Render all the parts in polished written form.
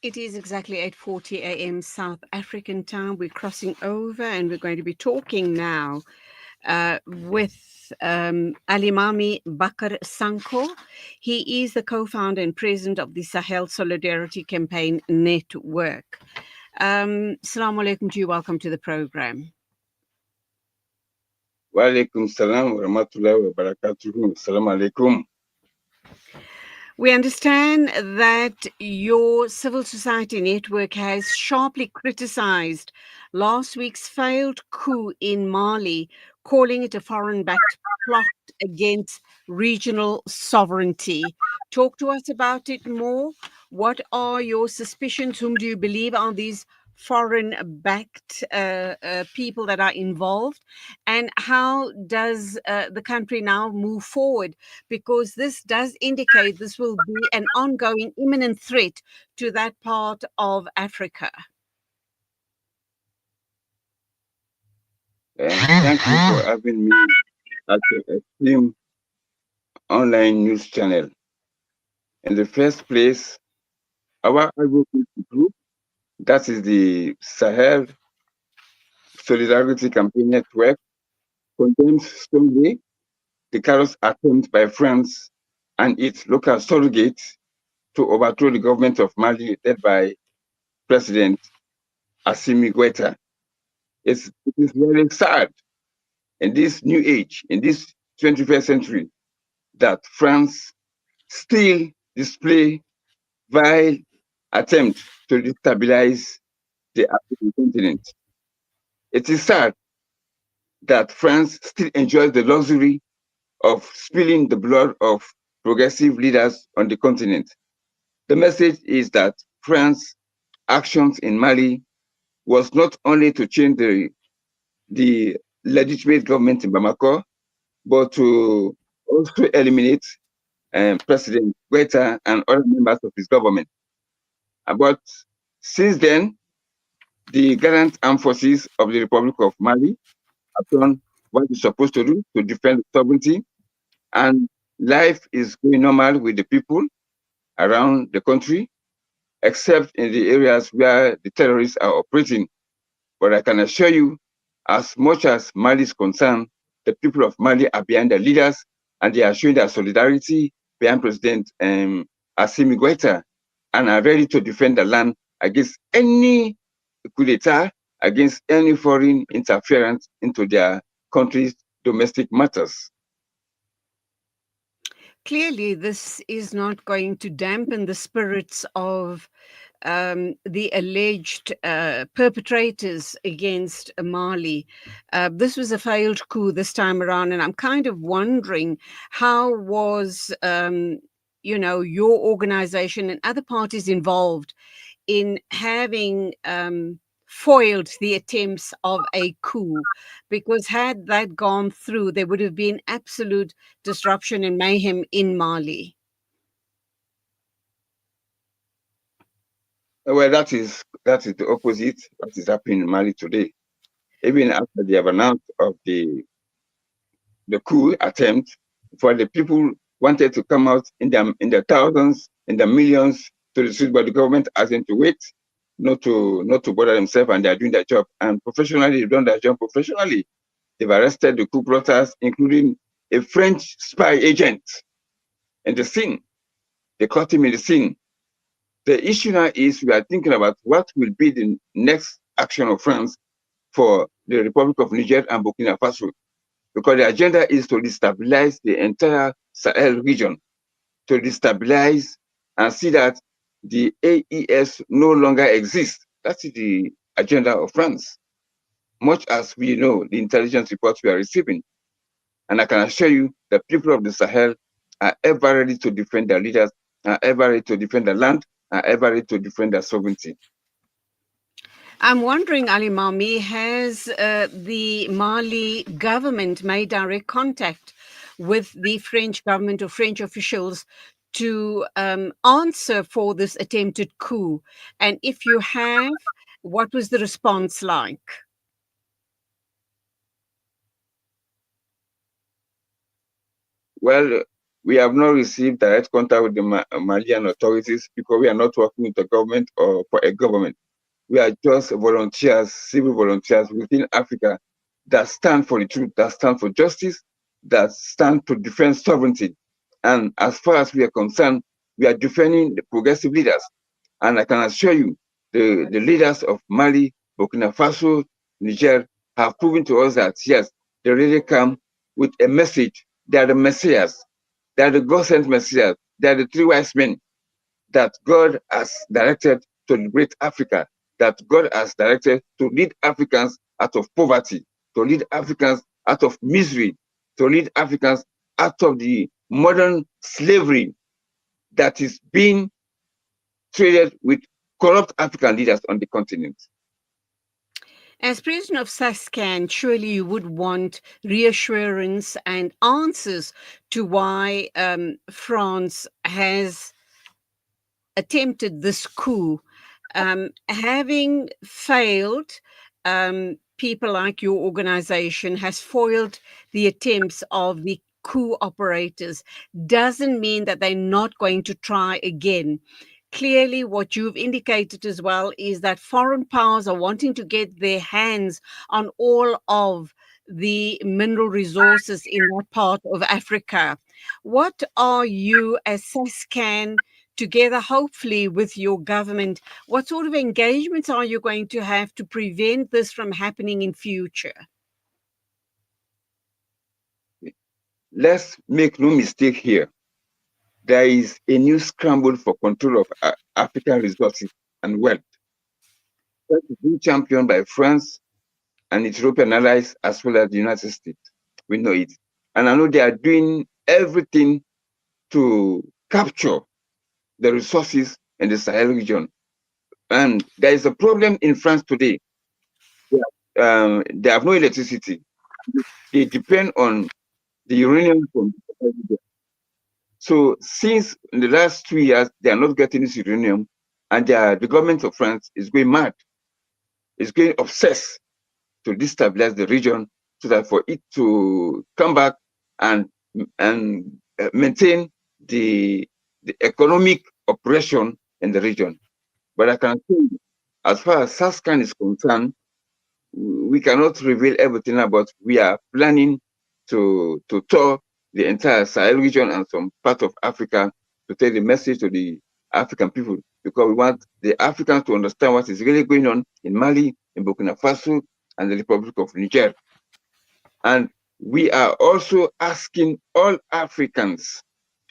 It is exactly 8:40 a.m. South African time. We're crossing over and we're going to be talking now with Alimamy Bakarr Sankoh. He is the co-founder and president of the Sahel Solidarity Campaign Network. Assalamu alaikum to you. Welcome to the program. Wa alaikum salam wa rahmatullahi wa barakatuhu. Assalamu alaikum. We understand that your civil society network has sharply criticized last week's failed coup in Mali, calling it a foreign-backed plot against regional sovereignty. Talk to us about it more. What are your suspicions? Whom do you believe are these foreign-backed people that are involved? And how does the country now move forward? Because this does indicate this will be an ongoing imminent threat to that part of Africa. Thank you for having me at your esteemed online news channel. In the first place, our advocacy group, that is the Sahel Solidarity Campaign Network, condemns strongly the callous attempt by France and its local surrogates to overthrow the government of Mali led by President Assimi Goïta. It is very sad in this new age, in this 21st century, that France still display vile attempt to destabilize the African continent. It is sad that France still enjoys the luxury of spilling the blood of progressive leaders on the continent. The message is that France's actions in Mali was not only to change the legitimate government in Bamako, but to also eliminate President Goïta and other members of his government. But since then, the Gallant Armed Forces of the Republic of Mali have done what it's supposed to do to defend sovereignty, and life is going normal with the people around the country, except in the areas where the terrorists are operating. But I can assure you, as much as Mali is concerned, the people of Mali are behind their leaders, and they are showing their solidarity behind President Assimi Goïta, and are ready to defend the land against any coup d'etat, against any foreign interference into their country's domestic matters. Clearly, this is not going to dampen the spirits of the alleged perpetrators against Mali. This was a failed coup this time around, and I'm kind of wondering how was, your organization and other parties involved in having foiled the attempts of a coup, because had that gone through, there would have been absolute disruption and mayhem in Mali. Well, that is the opposite what is happening in Mali today. Even after they have announced of the coup attempt, for the people wanted to come out in the thousands, in the millions to the street, but the government asked them to wait, not to bother themselves, and they are doing their job. And professionally, they've done their job professionally. They've arrested the coup plotters, including a French spy agent in the scene. They caught him in the scene. The issue now is we are thinking about what will be the next action of France for the Republic of Niger and Burkina Faso, because the agenda is to destabilize the entire Sahel region, to destabilize and see that the AES no longer exists. That's the agenda of France, much as we know the intelligence reports we are receiving. And I can assure you the people of the Sahel are ever ready to defend their leaders, are ever ready to defend their land, are ever ready to defend their sovereignty. I'm wondering, Alimamy, has the Mali government made direct contact with the French government or French officials to answer for this attempted coup? And if you have, what was the response like? Well, We have not received direct contact with the Malian authorities because we are not working with the government or for a government. We are just volunteers, civil volunteers within Africa that stand for the truth, that stand for justice, that stand to defend sovereignty. And as far as we are concerned, we are defending the progressive leaders. And I can assure you, the leaders of Mali, Burkina Faso, Niger have proven to us that yes, they really come with a message. They are the messiahs. They are the God sent messiahs. They are the three wise men that God has directed to liberate Africa, that God has directed to lead Africans out of poverty, to lead Africans out of misery, to lead Africans out of the modern slavery that is being traded with corrupt African leaders on the continent. As president of SASCAN, surely you would want reassurance and answers to why France has attempted this coup. Having failed, people like your organization has foiled the attempts of the coup operators. Doesn't mean that they're not going to try again. Clearly, what you've indicated as well is that foreign powers are wanting to get their hands on all of the mineral resources in that part of Africa. What are you, as SASCAN, together, hopefully, with your government, what sort of engagements are you going to have to prevent this from happening in future? Let's make no mistake here. There is a new scramble for control of African resources and wealth. That is being championed by France and its European allies as well as the United States. We know it. And I know they are doing everything to capture the resources in the Sahel region. And there is a problem in France today. They have no electricity. They depend on the uranium from the Sahel region. So since in the last 2 years, they are not getting this uranium, and the government of France is going mad. It's going obsessed to destabilize the region so that for it to come back and maintain the economic oppression in the region. But I can say, as far as SASCAN is concerned, we cannot reveal everything about. We are planning to tour the entire Sahel region and some part of Africa to take the message to the African people, because we want the Africans to understand what is really going on in Mali, in Burkina Faso, and the Republic of Niger. And we are also asking all Africans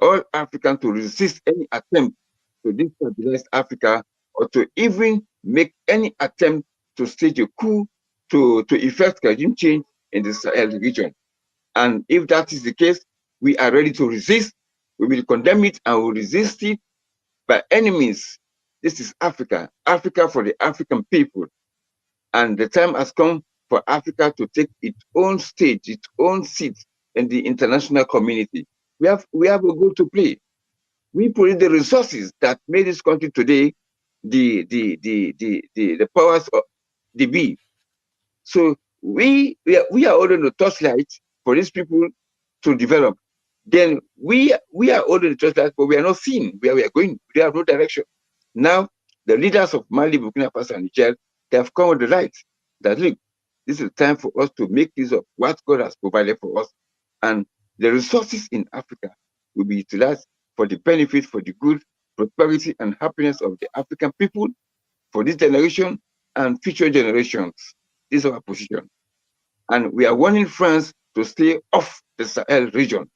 to resist any attempt to destabilize Africa or to even make any attempt to stage a coup to effect regime change in the Sahel region. And if that is the case, we are ready to resist. We will condemn it and we will resist it by any means. This is Africa, Africa for the African people. And the time has come for Africa to take its own stage, its own seat in the international community. We have a role to play. We put the resources that made this country today the powers of the be. So we are holding the torchlight for these people to develop. Then we are holding the torchlight, but we are not seeing where we are going. We have no direction. Now the leaders of Mali, Burkina Faso, and Niger, they have come with the light that look, this is time for us to make use of what God has provided for us, and the resources in Africa will be utilized for the benefit, for the good, prosperity, and happiness of the African people, for this generation and future generations. This is our position. And we are warning France to stay off the Sahel region.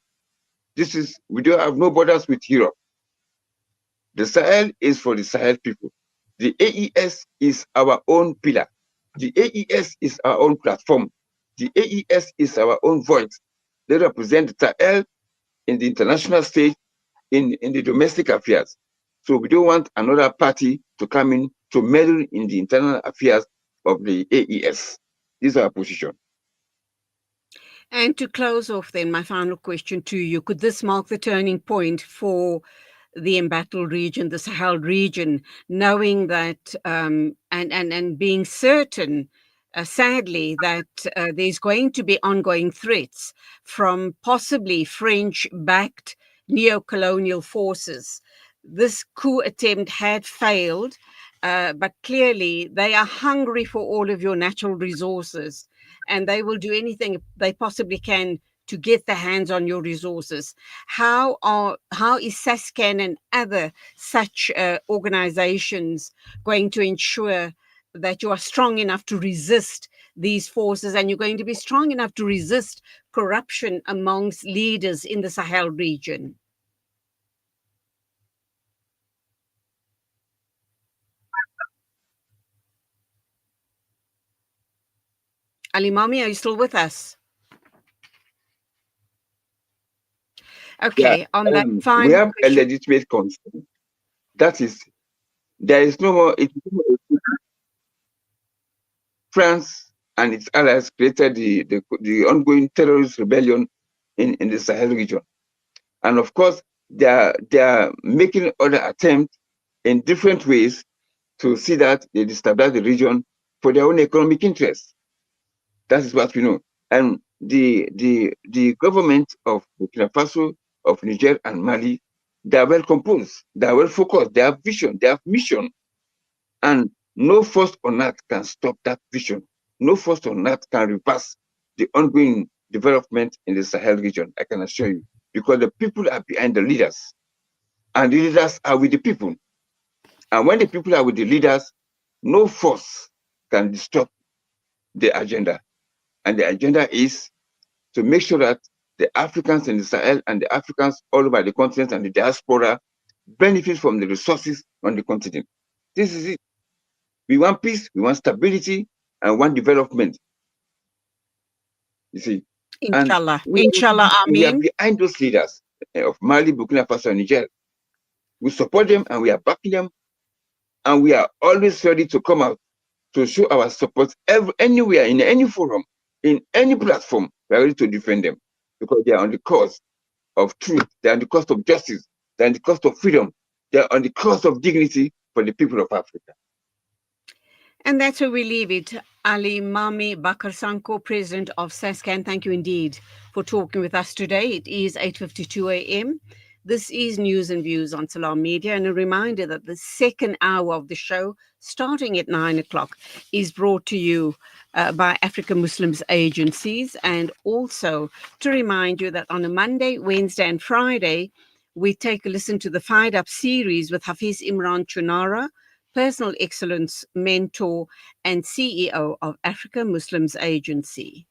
We don't have no borders with Europe. The Sahel is for the Sahel people. The AES is our own pillar. The AES is our own platform. The AES is our own voice. They represent the Sahel in the international stage, in the domestic affairs. So we don't want another party to come in to meddle in the internal affairs of the AES. This is our position. And to close off, then, my final question to you, could this mark the turning point for the embattled region, the Sahel region, knowing that and being certain, sadly, that there's going to be ongoing threats from possibly French-backed neo-colonial forces. This coup attempt had failed, but clearly they are hungry for all of your natural resources, and they will do anything they possibly can to get their hands on your resources. How is SASCAN and other such organizations going to ensure that you are strong enough to resist these forces, and you're going to be strong enough to resist corruption amongst leaders in the Sahel region? Alimamy, are you still with us? Yeah, Okay, on that we final have a question. legitimate concern. That is, there is no more. It is no more. France and its allies created the ongoing terrorist rebellion in the Sahel region. And of course, they are making other attempts in different ways to see that they destabilize the region for their own economic interests. That is what we know. And the government of Burkina Faso, of Niger and Mali, they are well composed, they are well focused, they have vision, they have mission, and no force on earth can stop that vision. No force on earth can reverse the ongoing development in the Sahel region, I can assure you, because the people are behind the leaders, and the leaders are with the people. And when the people are with the leaders, no force can disrupt the agenda. And the agenda is to make sure that the Africans in the Sahel and the Africans all over the continent and the diaspora benefit from the resources on the continent. This is it. We want peace, we want stability, and want development. You see, and Inshallah. we Inshallah, we are Amin. behind those leaders of Mali, Burkina Faso, and Niger. We support them and we are backing them, and we are always ready to come out to show our support anywhere, in any forum, in any platform. We are ready to defend them because they are on the cause of truth, they are on the cause of justice, they are on the cause of freedom, they are on the cause of dignity for the people of Africa. And that's where we leave it. Alimamy Bakarr Sankoh, President of SASCAN, thank you indeed for talking with us today. It is 8:52 a.m. This is News and Views on Salam Media, and a reminder that the second hour of the show, starting at 9 o'clock, is brought to you by African Muslims agencies, and also to remind you that on a Monday, Wednesday, and Friday, we take a listen to the Fired Up series with Hafiz Imran Chunara, personal excellence mentor and CEO of African Muslims Agency.